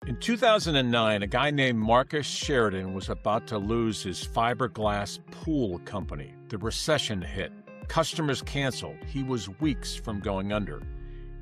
In 2009, a guy named Marcus Sheridan was about to lose his fiberglass pool company. The recession hit. Customers canceled. He was weeks from going under.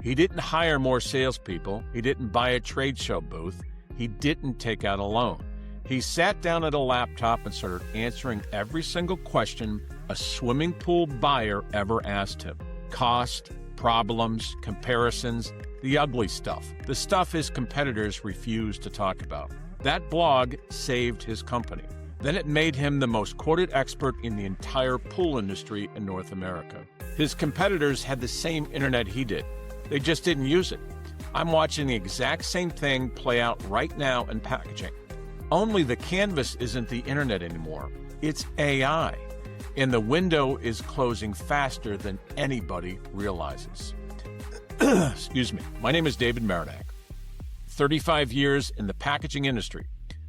He didn't hire more salespeople. He didn't buy a trade show booth. He didn't take out a loan. He sat down at a laptop and started answering every single question a swimming pool buyer ever asked him. Cost, problems, comparisons, the ugly stuff, the stuff his competitors refused to talk about. That blog saved his company. Then it made him the most quoted expert in the entire pool industry in North America. His competitors had the same internet he did. They just didn't use it. I'm watching the exact same thing play out right now in packaging. Only the canvas isn't the internet anymore. It's AI. And the window is closing faster than anybody realizes. Excuse me. My name is David Marinac. 35 years in the packaging industry.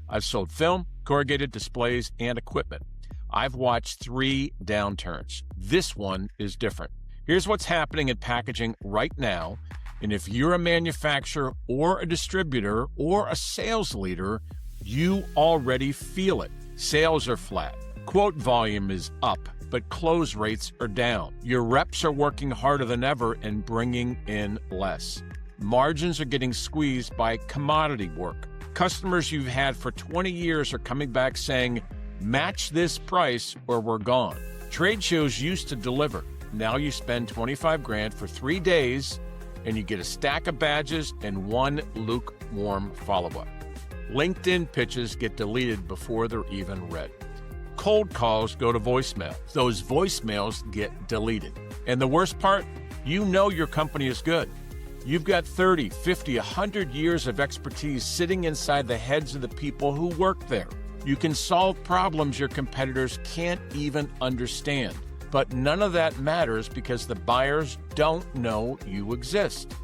I've sold film, corrugated displays, and equipment. I've watched 3 downturns. This one is different. Here's what's happening in packaging right now, and if you're a manufacturer or a distributor or a sales leader, you already feel it. Sales are flat. Quote volume is up, but close rates are down. Your reps are working harder than ever and bringing in less. Margins are getting squeezed by commodity work. Customers you've had for 20 years are coming back saying, match this price or we're gone. Trade shows used to deliver. Now you spend $25,000 for 3 days and you get a stack of badges and 1 lukewarm follow-up. LinkedIn pitches get deleted before they're even read. Cold calls go to voicemail. Those voicemails get deleted. And the worst part, you know your company is good. You've got 30, 50, 100 years of expertise sitting inside the heads of the people who work there. You can solve problems your competitors can't even understand. But none of that matters because the buyers don't know you exist.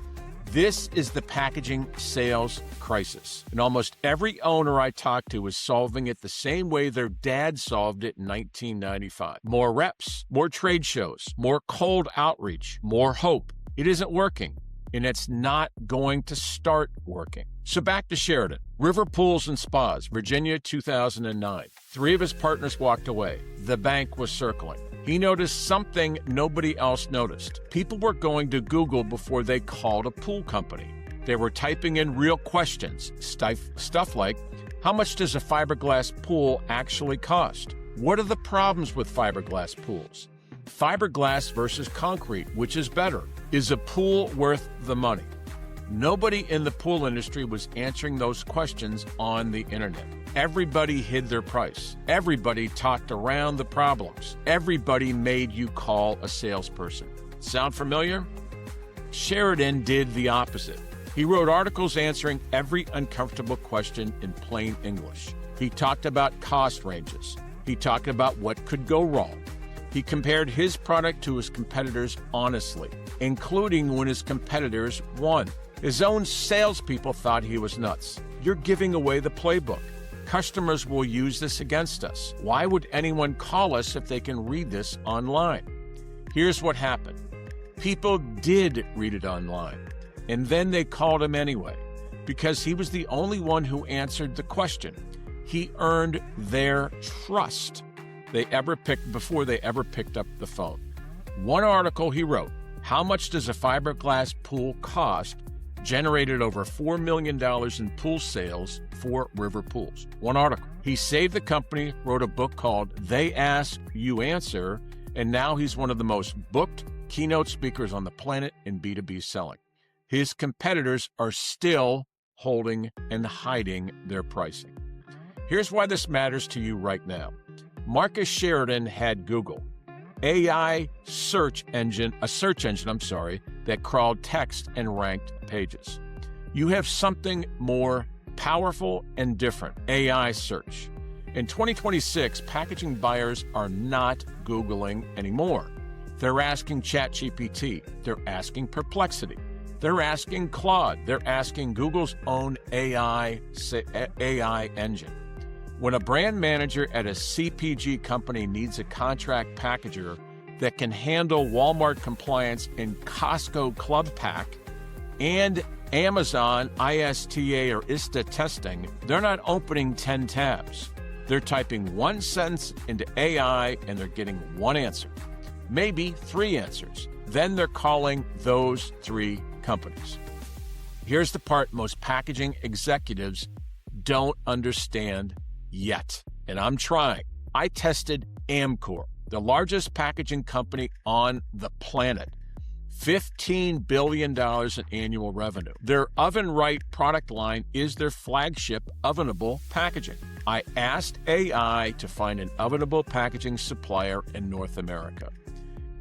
This is the packaging sales crisis. And almost every owner I talk to is solving it the same way their dad solved it in 1995. More reps, more trade shows, more cold outreach, more hope. It isn't working, and it's not going to start working. So back to Sheridan. River Pools and Spas, Virginia, 2009. 3 of his partners walked away. The bank was circling. He noticed something nobody else noticed. People were going to Google before they called a pool company. They were typing in real questions, stuff like, how much does a fiberglass pool actually cost? What are the problems with fiberglass pools? Fiberglass versus concrete, which is better? Is a pool worth the money? Nobody in the pool industry was answering those questions on the internet. Everybody hid their price. Everybody talked around the problems. Everybody made you call a salesperson. Sound familiar? Sheridan did the opposite. He wrote articles answering every uncomfortable question in plain English. He talked about cost ranges. He talked about what could go wrong. He compared his product to his competitors honestly, including when his competitors won. His own salespeople thought he was nuts. You're giving away the playbook. Customers will use this against us. Why would anyone call us if they can read this online? Here's what happened. People did read it online, and then they called him anyway, because he was the only one who answered the question. He earned their trust before they ever picked up the phone. One article he wrote, How Much Does a Fiberglass Pool Cost?, generated over $4 million in pool sales for River Pools. One article. He saved the company, wrote a book called They Ask, You Answer, and now he's one of the most booked keynote speakers on the planet in B2B selling. His competitors are still holding and hiding their pricing. Here's why this matters to you right now. Marcus Sheridan had Google, a search engine that crawled text and ranked pages. You have something more powerful and different, AI search. In 2026, packaging buyers are not Googling anymore. They're asking ChatGPT. They're asking Perplexity. They're asking Claude. They're asking Google's own AI engine. When a brand manager at a CPG company needs a contract packager that can handle Walmart compliance in Costco Club Pack and Amazon, ISTA, or ISTA testing, they're not opening 10 tabs. They're typing one sentence into AI and they're getting one answer, maybe 3 answers. Then they're calling those 3 companies. Here's the part most packaging executives don't understand yet, and I'm trying. I tested Amcor, the largest packaging company on the planet. $15 billion in annual revenue. Their Oven Right product line is their flagship ovenable packaging. I asked AI to find an ovenable packaging supplier in North America.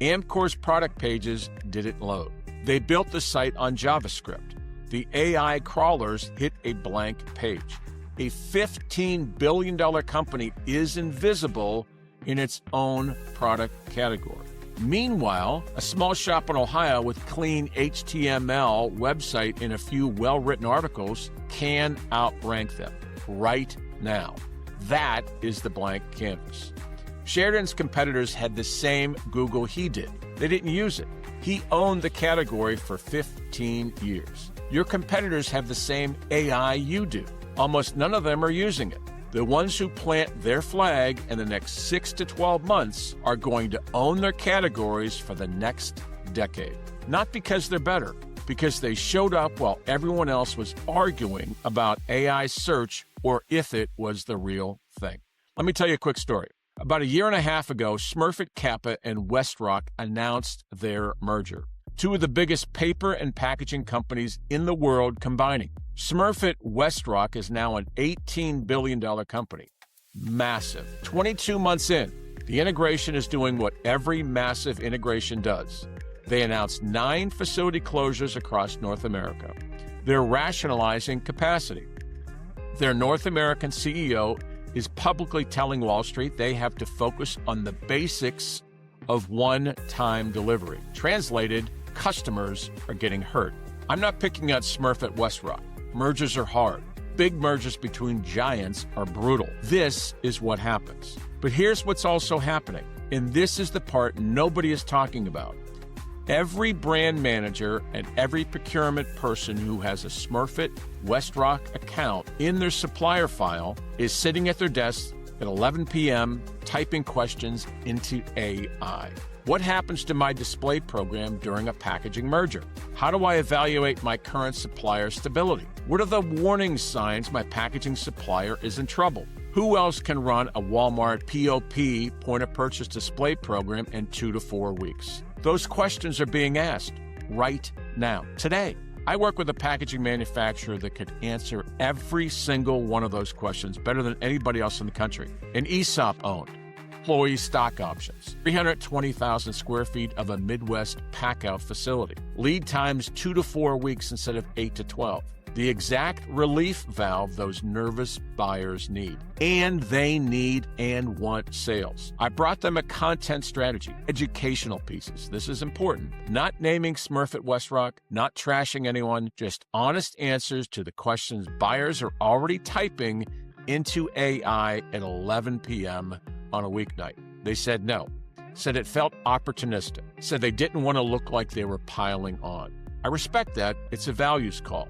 Amcor's product pages didn't load. They built the site on JavaScript. The AI crawlers hit a blank page. A $15 billion company is invisible in its own product category. Meanwhile, a small shop in Ohio with clean HTML website and a few well-written articles can outrank them right now. That is the blank canvas. Sheridan's competitors had the same Google he did. They didn't use it. He owned the category for 15 years. Your competitors have the same AI you do. Almost none of them are using it. The ones who plant their flag in the next 6 to 12 months are going to own their categories for the next decade. Not because they're better, because they showed up while everyone else was arguing about AI search or if it was the real thing. Let me tell you a quick story. About a year and a half ago, Smurfit Kappa and WestRock announced their merger. 2 of the biggest paper and packaging companies in the world combining. Smurfit WestRock is now an $18 billion company. Massive. 22 months in, the integration is doing what every massive integration does. They announced 9 facility closures across North America. They're rationalizing capacity. Their North American CEO is publicly telling Wall Street they have to focus on the basics of one-time delivery. Translated, customers are getting hurt. I'm not picking on Smurfit WestRock. Mergers are hard. Big mergers between giants are brutal. This is what happens. But here's what's also happening, and this is the part nobody is talking about. Every brand manager and every procurement person who has a Smurfit WestRock account in their supplier file is sitting at their desk at 11 p.m. typing questions into AI. What happens to my display program during a packaging merger? How do I evaluate my current supplier stability? What are the warning signs my packaging supplier is in trouble? Who else can run a Walmart POP, point of purchase display program, in 2 to 4 weeks? Those questions are being asked right now, today. I work with a packaging manufacturer that could answer every single one of those questions better than anybody else in the country. An ESOP owned. Employee stock options, 320,000 square feet of a Midwest pack-out facility. Lead times 2 to 4 weeks instead of 8 to 12. The exact relief valve those nervous buyers need. And they need and want sales. I brought them a content strategy, educational pieces. This is important. Not naming Smurfit WestRock, not trashing anyone, just honest answers to the questions buyers are already typing into AI at 11 p.m. on a weeknight. They said no. Said it felt opportunistic. Said they didn't want to look like they were piling on. I respect that. It's a values call.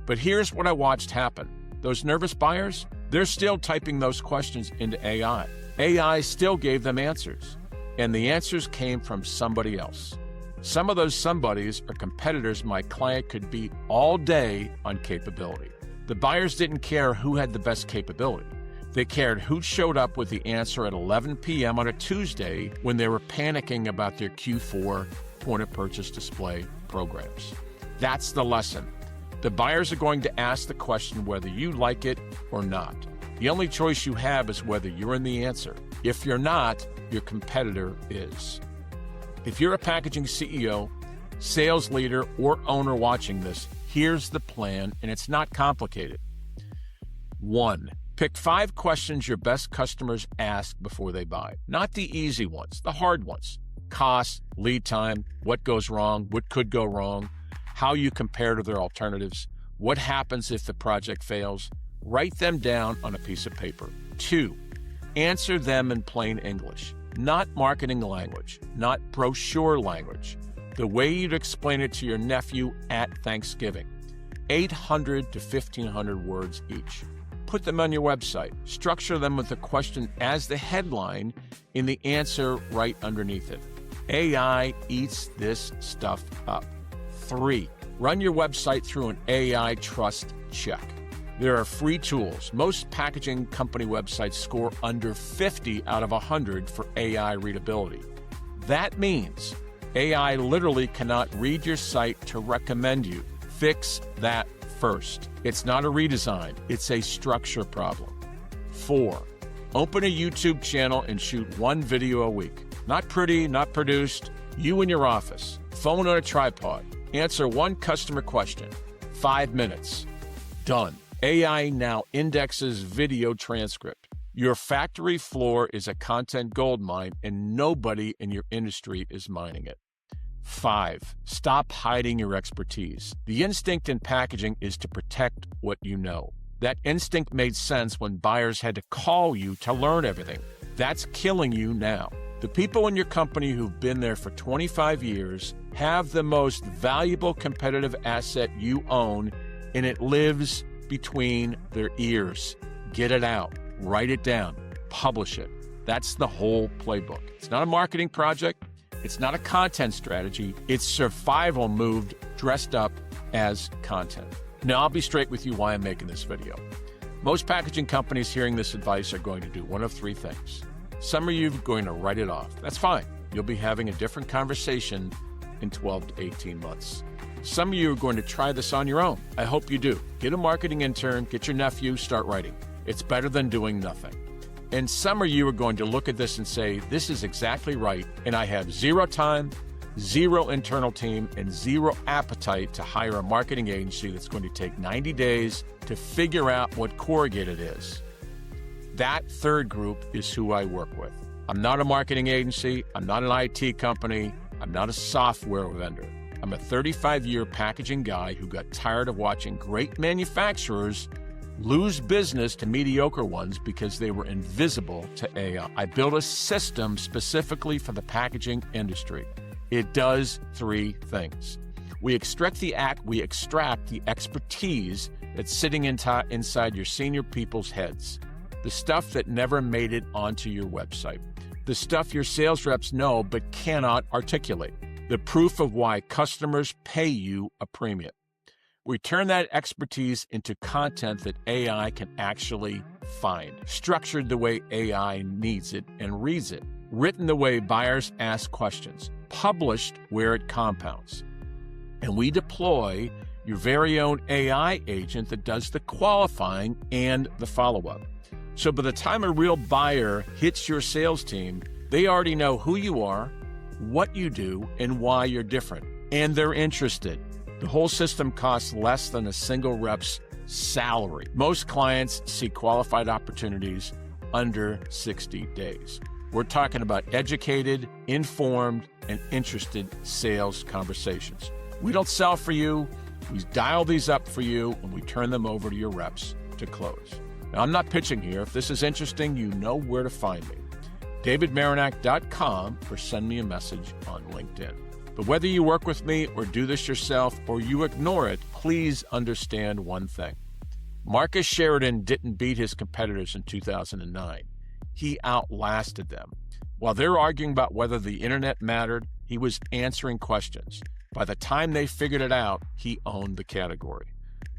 But here's what I watched happen. Those nervous buyers, they're still typing those questions into AI. AI still gave them answers. And the answers came from somebody else. Some of those somebodies are competitors my client could beat all day on capability. The buyers didn't care who had the best capability. They cared who showed up with the answer at 11 p.m. on a Tuesday when they were panicking about their Q4 point-of-purchase display programs. That's the lesson. The buyers are going to ask the question whether you like it or not. The only choice you have is whether you're in the answer. If you're not, your competitor is. If you're a packaging CEO, sales leader, or owner watching this, here's the plan, and it's not complicated. 1. Pick 5 questions your best customers ask before they buy. Not the easy ones, the hard ones. Cost, lead time, what goes wrong, what could go wrong, how you compare to their alternatives, what happens if the project fails. Write them down on a piece of paper. 2, answer them in plain English, not marketing language, not brochure language, the way you'd explain it to your nephew at Thanksgiving. 800 to 1,500 words each. Put them on your website. Structure them with the question as the headline and the answer right underneath it. AI eats this stuff up. 3, run your website through an AI trust check. There are free tools. Most packaging company websites score under 50 out of 100 for AI readability. That means AI literally cannot read your site to recommend you. Fix that first. It's not a redesign, it's a structure problem. 4, open a YouTube channel and shoot 1 video a week. Not pretty, not produced, you in your office. Phone on a tripod. Answer 1 customer question. 5 minutes. Done. AI now indexes video transcript. Your factory floor is a content goldmine and nobody in your industry is mining it. 5, stop hiding your expertise. The instinct in packaging is to protect what you know. That instinct made sense when buyers had to call you to learn everything. That's killing you now. The people in your company who've been there for 25 years have the most valuable competitive asset you own, and it lives between their ears. Get it out, write it down, publish it. That's the whole playbook. It's not a marketing project. It's not a content strategy. It's survival moved, dressed up as content. Now, I'll be straight with you why I'm making this video. Most packaging companies hearing this advice are going to do one of 3 things. Some of you are going to write it off. That's fine. You'll be having a different conversation in 12 to 18 months. Some of you are going to try this on your own. I hope you do. Get a marketing intern, get your nephew, start writing. It's better than doing nothing. And some of you are going to look at this and say, this is exactly right, and I have 0 time, 0 internal team, and 0 appetite to hire a marketing agency that's going to take 90 days to figure out what corrugated is. That third group is who I work with. I'm not a marketing agency. I'm not an IT company. I'm not a software vendor. I'm a 35-year packaging guy who got tired of watching great manufacturers lose business to mediocre ones because they were invisible to AI. I built a system specifically for the packaging industry. It does 3 things. We extract the expertise that's sitting inside your senior people's heads. The stuff that never made it onto your website. The stuff your sales reps know but cannot articulate. The proof of why customers pay you a premium. We turn that expertise into content that AI can actually find, structured the way AI needs it and reads it, written the way buyers ask questions, published where it compounds. And we deploy your very own AI agent that does the qualifying and the follow-up. So by the time a real buyer hits your sales team, they already know who you are, what you do, and why you're different. And they're interested. The whole system costs less than a single rep's salary. Most clients see qualified opportunities under 60 days. We're talking about educated, informed, and interested sales conversations. We don't sell for you. We dial these up for you, and we turn them over to your reps to close. Now, I'm not pitching here. If this is interesting, you know where to find me. davidmarinak.com or send me a message on LinkedIn. But whether you work with me or do this yourself or you ignore it, please understand one thing. Marcus Sheridan didn't beat his competitors in 2009. He outlasted them. While they're arguing about whether the internet mattered, he was answering questions. By the time they figured it out, he owned the category.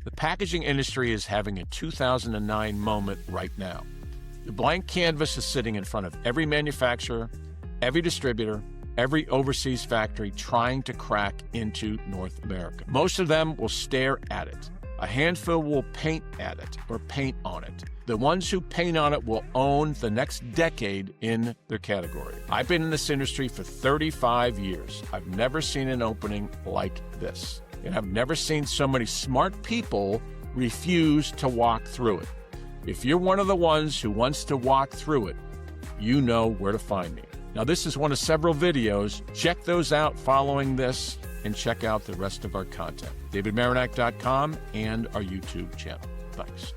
The packaging industry is having a 2009 moment right now. The blank canvas is sitting in front of every manufacturer, every distributor, every overseas factory trying to crack into North America. Most of them will stare at it. A handful will paint at it or paint on it. The ones who paint on it will own the next decade in their category. I've been in this industry for 35 years. I've never seen an opening like this. And I've never seen so many smart people refuse to walk through it. If you're one of the ones who wants to walk through it, you know where to find me. Now, this is one of several videos. Check those out following this and check out the rest of our content. davidmarinak.com and our YouTube channel. Thanks.